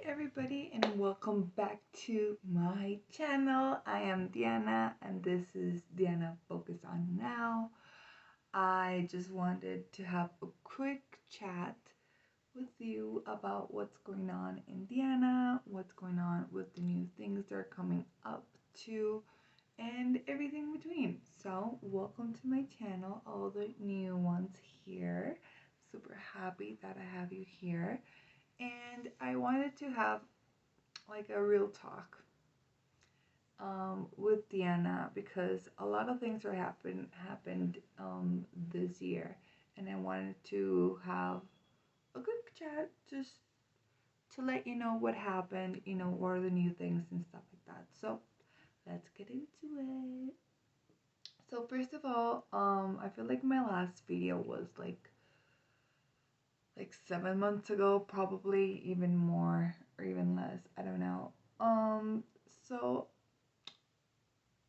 everybody, and welcome back to my channel. I am Diana, and this is Diana Focus on Now. I just wanted to have a quick chat with you about what's going on in Diana, what's going on with the new things that are coming up too, and everything in between. So, welcome to my channel, all the new ones here. Super happy that I have you here. And I wanted to have like a real talk with Diana because a lot of things are happened this year, and I wanted to have a good chat just to let you know what happened, what are the new things and stuff like that. So let's get into it. So first of all, I feel like my last video was like 7 months ago, probably even more or even less. I don't know. So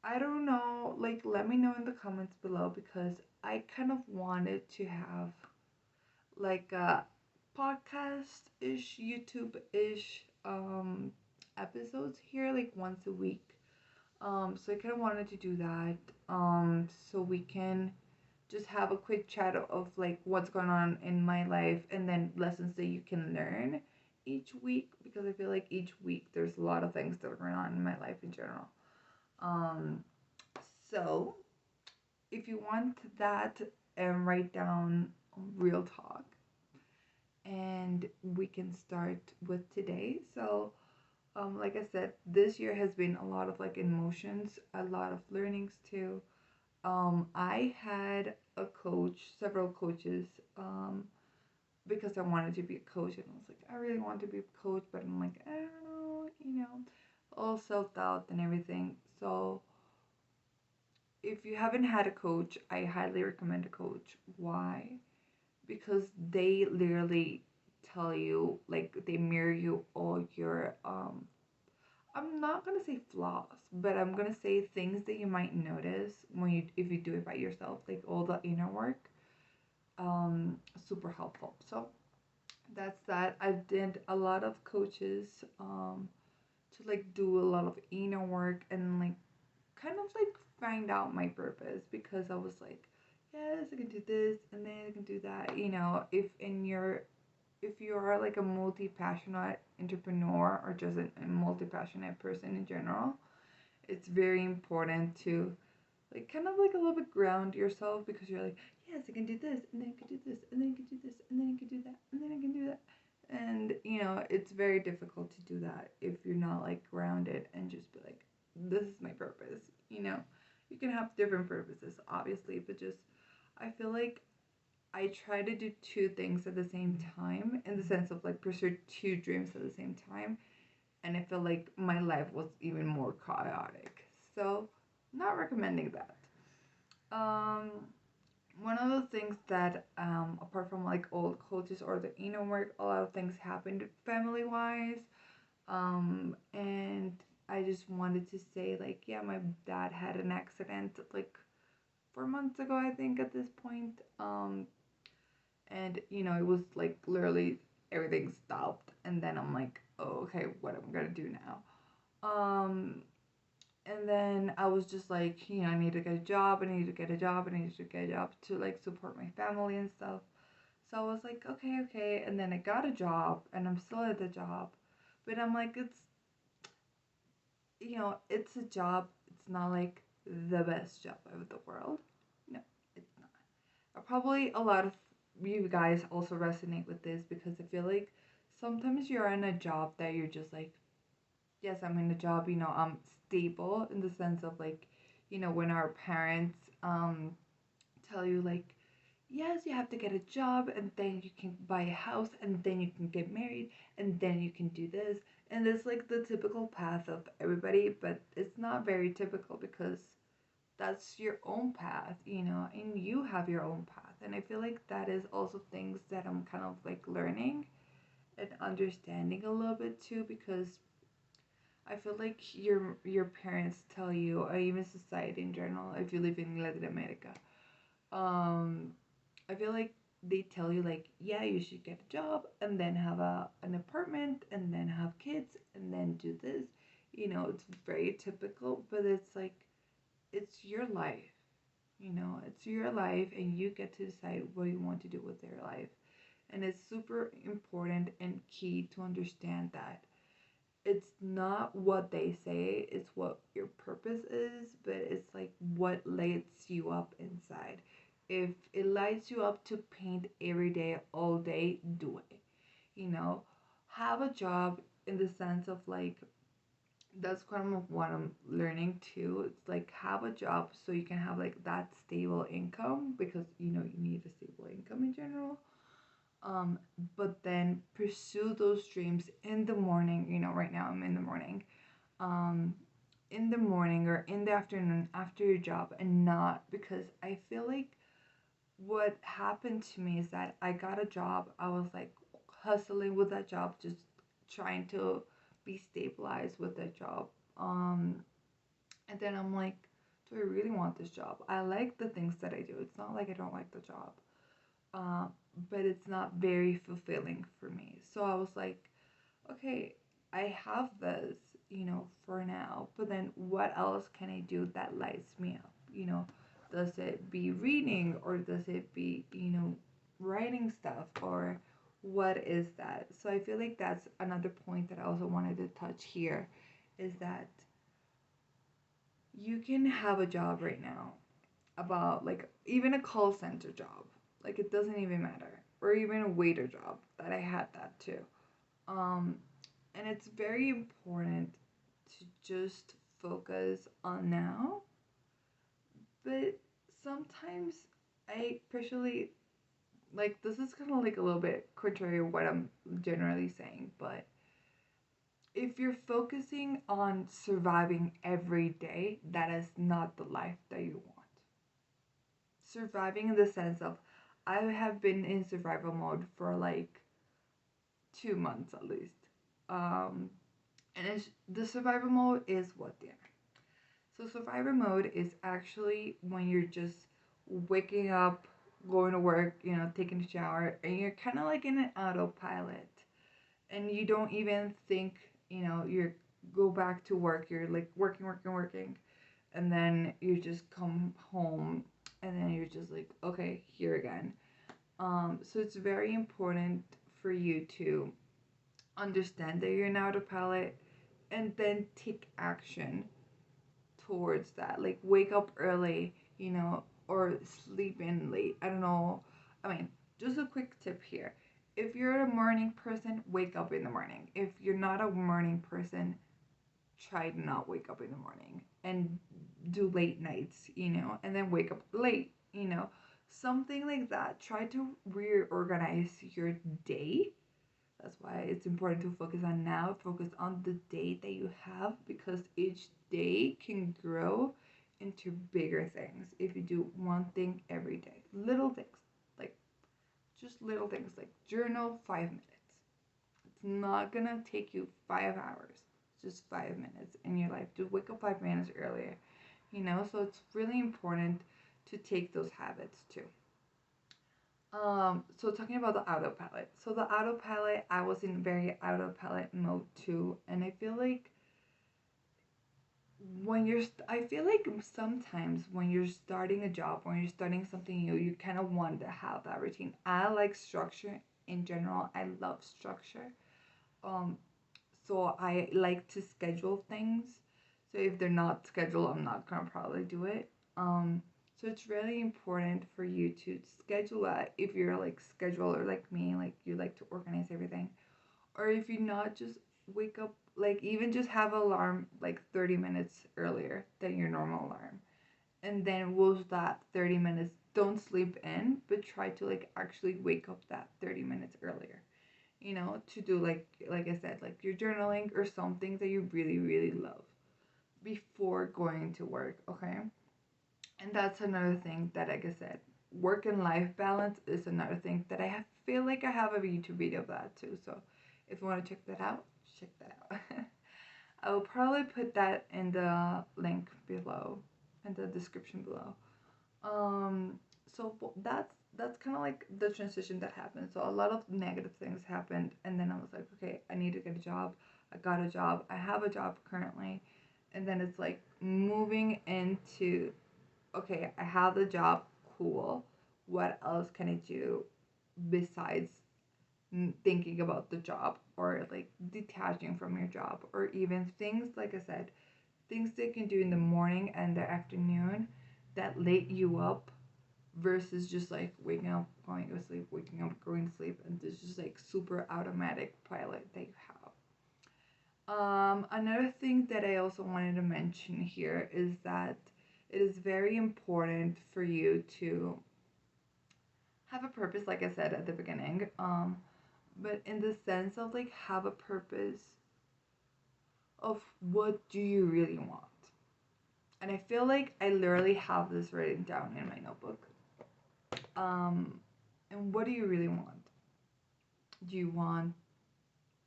I don't know. Like, let me know in the comments below because I kind of wanted to have like a podcast ish, YouTube ish episodes here, like once a week. So I kind of wanted to do that. So we can just have a quick chat of like what's going on in my life and then lessons that you can learn each week because I feel like each week there's a lot of things that are going on in my life in general. Um, so if you want that, write down real talk and we can start with today. So like I said, this year has been a lot of like emotions, a lot of learnings too. I had a coach, several coaches, because I wanted to be a coach, and I was like, I really want to be a coach, but I'm like, I don't know, all self doubt and everything. So, if you haven't had a coach, I highly recommend a coach. Why? Because they literally tell you, like, they mirror you all your I'm not gonna say flaws, but I'm gonna say things that you might notice when you if you do it by yourself, like all the inner work. Super helpful. So that's that. I did a lot of coaches to like do a lot of inner work and like kind of like find out my purpose because I was like, yes, I can do this and then I can do that. If you are like a multi-passionate entrepreneur or just a multi-passionate person in general, it's very important to like kind of like a little bit ground yourself because you're like, yes, I can do this and then I can do this and then I can do this and then I can do that and then I can do that. And it's very difficult to do that if you're not like grounded and just be like, this is my purpose. You can have different purposes, obviously, but just I feel like I try to do two things at the same time in the sense of like pursue two dreams at the same time. And I feel like my life was even more chaotic. So, not recommending that. Um, One of the things that, apart from like old coaches or the inner work, a lot of things happened family wise. And I just wanted to say, like, yeah, my dad had an accident like 4 months ago, I think, at this point. And it was like literally everything stopped, and then I'm like, oh, okay, what am I gonna do now? And then I was just like, I need to get a job, I need to get a job, I need to get a job to like support my family and stuff. So I was like, okay, and then I got a job, and I'm still at the job, but I'm like, it's a job. It's not like the best job of the world. No, it's not. Probably a lot of you guys also resonate with this because I feel like sometimes you're in a job that you're just like, yes, I'm in a job, I'm stable in the sense of like, when our parents tell you like, yes, you have to get a job and then you can buy a house and then you can get married and then you can do this. And it's like the typical path of everybody, but it's not very typical because that's your own path, and you have your own path. And I feel like that is also things that I'm kind of like learning and understanding a little bit too because I feel like your parents tell you, or even society in general, if you live in Latin America, I feel like they tell you like, yeah, you should get a job and then have an apartment and then have kids and then do this. It's very typical, but it's like, it's your life. It's your life, and you get to decide what you want to do with your life. And it's super important and key to understand that it's not what they say, it's what your purpose is, but it's like what lights you up inside. If it lights you up to paint every day, all day, do it. You know, have a job in the sense of like, that's kind of what I'm learning too. It's like, have a job so you can have like that stable income, because you need a stable income in general. um but then pursue those dreams in the morning. Right now I'm in the morning. um in the morning or in the afternoon after your job, and not, because I feel like what happened to me is that I got a job. I was like hustling with that job, just trying to be stabilized with that job. um and then I'm like, do I really want this job? I like the things that I do. It's not like I don't like the job. uh, but it's not very fulfilling for me. So I was like, okay, I have this, for now, but then what else can I do that lights me up? Does it be reading, or does it be, writing stuff, or what is that? So I feel like that's another point that I also wanted to touch here, is that you can have a job right now, about like even a call center job, like it doesn't even matter, or even a waiter job that I had that too. um and it's very important to just focus on now. But sometimes I personally, like, this is kind of like a little bit contrary to what I'm generally saying, but if you're focusing on surviving every day, that is not the life that you want. Surviving in the sense of, I have been in survival mode for like 2 months at least. Um, and the survival mode is what there. So survival mode is actually when you're just waking up, going to work, taking a shower, and you're kind of like in an autopilot, and you don't even think, you go back to work. You're like working, working, working, and then you just come home, and then you're just like, okay, here again. So it's very important for you to understand that you're an autopilot, and then take action towards that. Like, wake up early, or sleep in late. I don't know. I mean, just a quick tip here. If you're a morning person, wake up in the morning. If you're not a morning person, try to not wake up in the morning and do late nights, and then wake up late, something like that. Try to reorganize your day. That's why it's important to focus on now, focus on the day that you have, because each day can grow into bigger things if you do one thing every day. Little things, like just little things, like journal 5 minutes. It's not gonna take you 5 hours, it's just 5 minutes in your life. To wake up 5 minutes earlier, so it's really important to take those habits too. So talking about the autopilot. So the autopilot, I was in very autopilot mode too, and I feel like I feel like sometimes when you're starting a job, when you're starting something new, you kind of want to have that routine. I like structure in general. I love structure. Um, so I like to schedule things. So if they're not scheduled, I'm not gonna probably do it. So it's really important for you to schedule that if you're like scheduler like me, like you like to organize everything. Or if you not, just wake up, like even just have alarm like 30 minutes earlier than your normal alarm. And then with that 30 minutes, don't sleep in, but try to like actually wake up that 30 minutes earlier. To do like I said, like your journaling or something that you really, really love before going to work, okay? And that's another thing that, like I said, work and life balance is another thing that feel like I have a YouTube video of that too. So if you want to check that out, check that out. I will probably put that in the link below, in the description below. Um, so that's that's kind of like the transition that happened. So a lot of negative things happened, and then I was like, okay, I need to get a job. I got a job. I have a job currently, and then it's like moving into, okay, I have the job. Cool. What else can I do besides thinking about the job, or like detaching from your job, or even things like I said, things they can do in the morning and the afternoon that light you up versus just like waking up, going to sleep, waking up, going to sleep, and this just like super automatic pilot that you have. Another thing that I also wanted to mention here is that it is very important for you to have a purpose, like I said at the beginning. But in the sense of like have a purpose of what do you really want. And I feel like I literally have this written down in my notebook. Um, and what do you really want? Do you want,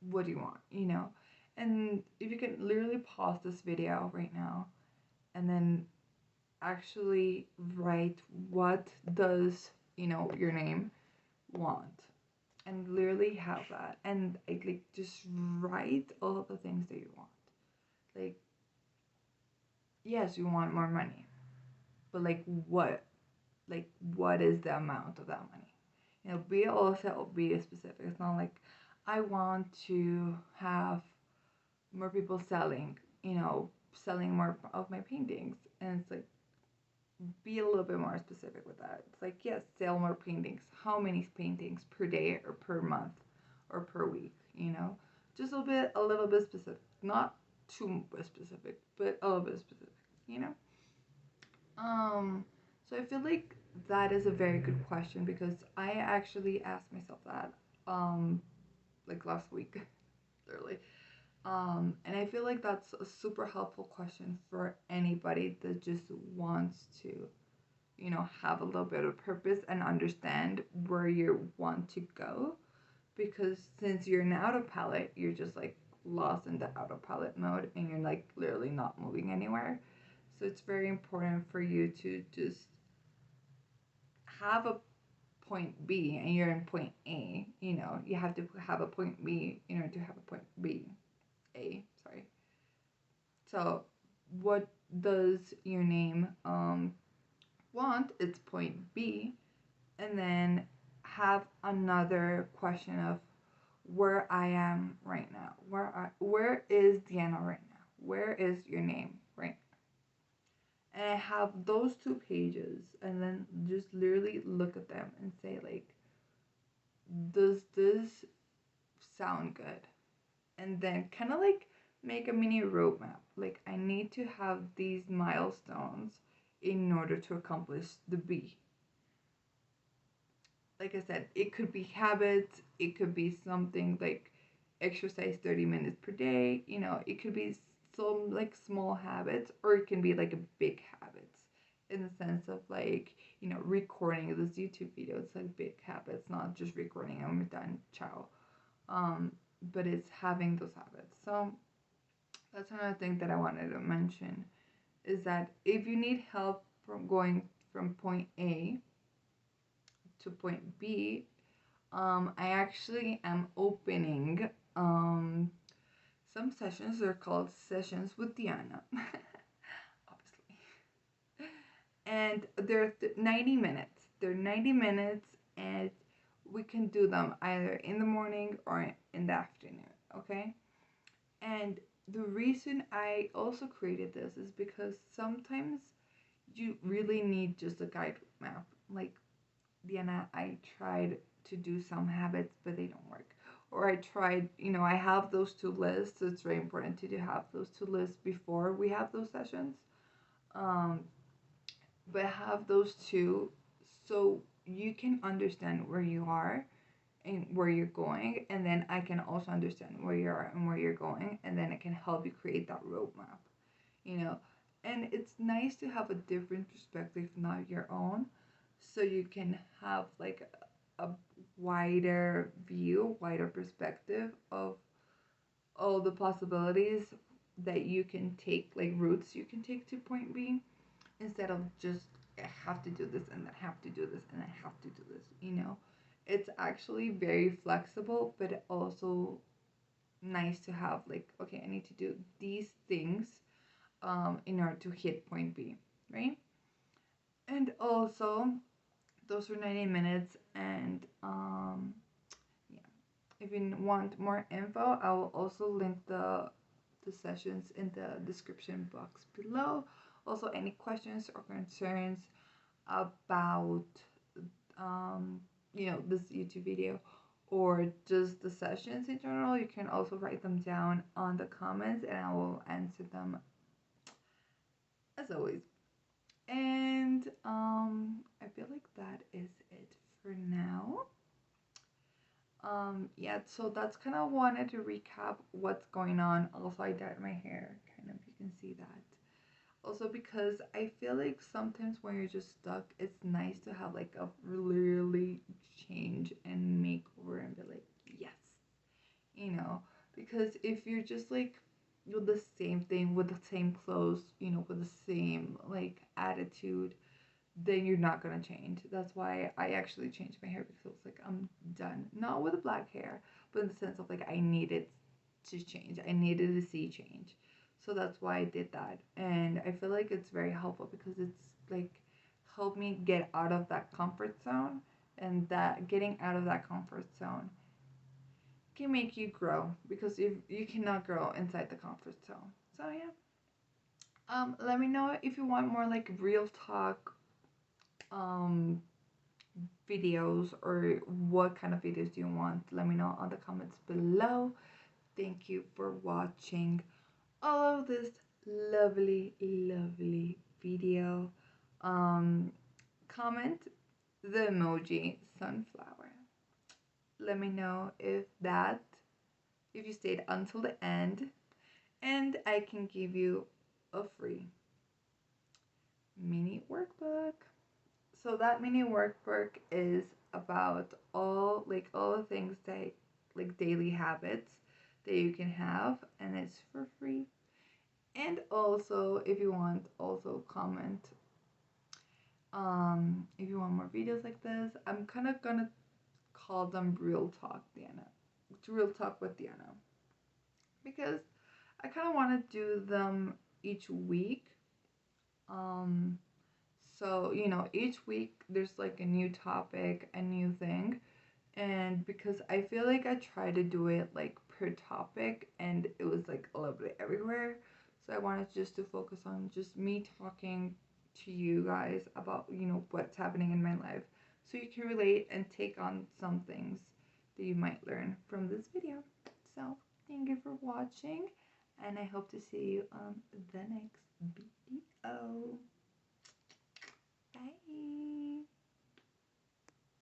what do you want? You know? And if you can literally pause this video right now and then actually write what does, your name want? And literally have that. And like just write all of the things that you want. Like, yes, you want more money. But like what? Like what is the amount of that money? Be specific. It's not like I want to have more people selling more of my paintings, and it's like be a little bit more specific with that. It's like, yes, sell more paintings. How many paintings per day or per month or per week? Just a little bit specific. Not too specific, but a little bit specific. You know. So I feel like that is a very good question because I actually asked myself that, like last week, literally. And I feel like that's a super helpful question for anybody that just wants to, have a little bit of purpose and understand where you want to go. Because since you're in autopilot, you're just like lost in the autopilot mode and you're like literally not moving anywhere. So it's very important for you to just have a point B and you're in point A. You have to have a point B in order to have a point B. A, sorry. So what does your name want? It's point B. And then have another question of where I am right now. Where is Diana right now? Where is your name right now? And I have those 2 pages, and then just literally look at them and say like, does this sound good? And then kind of like make a mini roadmap. Like I need to have these milestones in order to accomplish the B. Like I said, it could be habits, it could be something like exercise 30 minutes per day, it could be some like small habits, or it can be like a big habits in the sense of like, recording this YouTube video. It's like big habits, not just recording, I'm done, ciao. But it's having those habits. So that's another thing that I wanted to mention is that if you need help from going from point A to point B, I actually am opening some sessions. They're called Sessions with Diana, obviously. And they're 90 minutes. They're 90 minutes, and we can do them either in the morning or in the afternoon, okay? And the reason I also created this is because sometimes you really need just a guide map. Like, Diana, I tried to do some habits, but they don't work. Or I tried, I have those 2 lists. So it's very important to have those 2 lists before we have those sessions. But have those 2 so you can understand where you are and where you're going. And then I can also understand where you are and where you're going. And then I can help you create that roadmap, And it's nice to have a different perspective, not your own, so you can have like a wider view, wider perspective of all the possibilities that you can take, like routes you can take to point B, instead of just I have to do this and I have to do this and I have to do this, you know. It's actually very flexible, but also nice to have like, okay, I need to do these things in order to hit point B, right? And also those are 90 minutes. And yeah, if you want more info, I will also link the sessions in the description box below. Also, any questions or concerns about um, you know, this YouTube video or just the sessions in general, you can also write them down on the comments and I will answer them as always. And I feel like that is it for now. Yeah, so that's kind of wanted to recap what's going on. Also, I dyed my hair, kind of, you can see that. Also, because I feel like sometimes when you're just stuck, it's nice to have like a really change and makeover and be like, yes, you know, because if you're just like with the same thing, with the same clothes, you know, with the same like attitude, then you're not gonna change. That's why I actually changed my hair, because it was like, I'm done. Not with the black hair, but in the sense of like I needed to change. I needed to see change. So that's why I did that. And I feel like it's very helpful because it's like helped me get out of that comfort zone, and that getting out of that comfort zone can make you grow, because if you cannot grow inside the comfort zone. So yeah. Let me know if you want more like real talk um videos, or what kind of videos do you want. Let me know on the comments below. Thank you for watching all of this lovely video. Comment the emoji sunflower. Let me know if you stayed until the end, and I can give you a free mini workbook. So that mini workbook is about all the things that like daily habits that you can have, and it's for free. And also, if you want, also comment if you want more videos like this. I'm kind of gonna call them real talk Diana. It's real talk with Diana, because I kind of want to do them each week. um so, you know, each week there's like a new topic, a new thing. And because I feel like I tried to do it like per topic and it was like a little bit everywhere. So I wanted just to focus on just me talking to you guys about, you know, what's happening in my life. So you can relate and take on some things that you might learn from this video. So thank you for watching, and I hope to see you on the next video.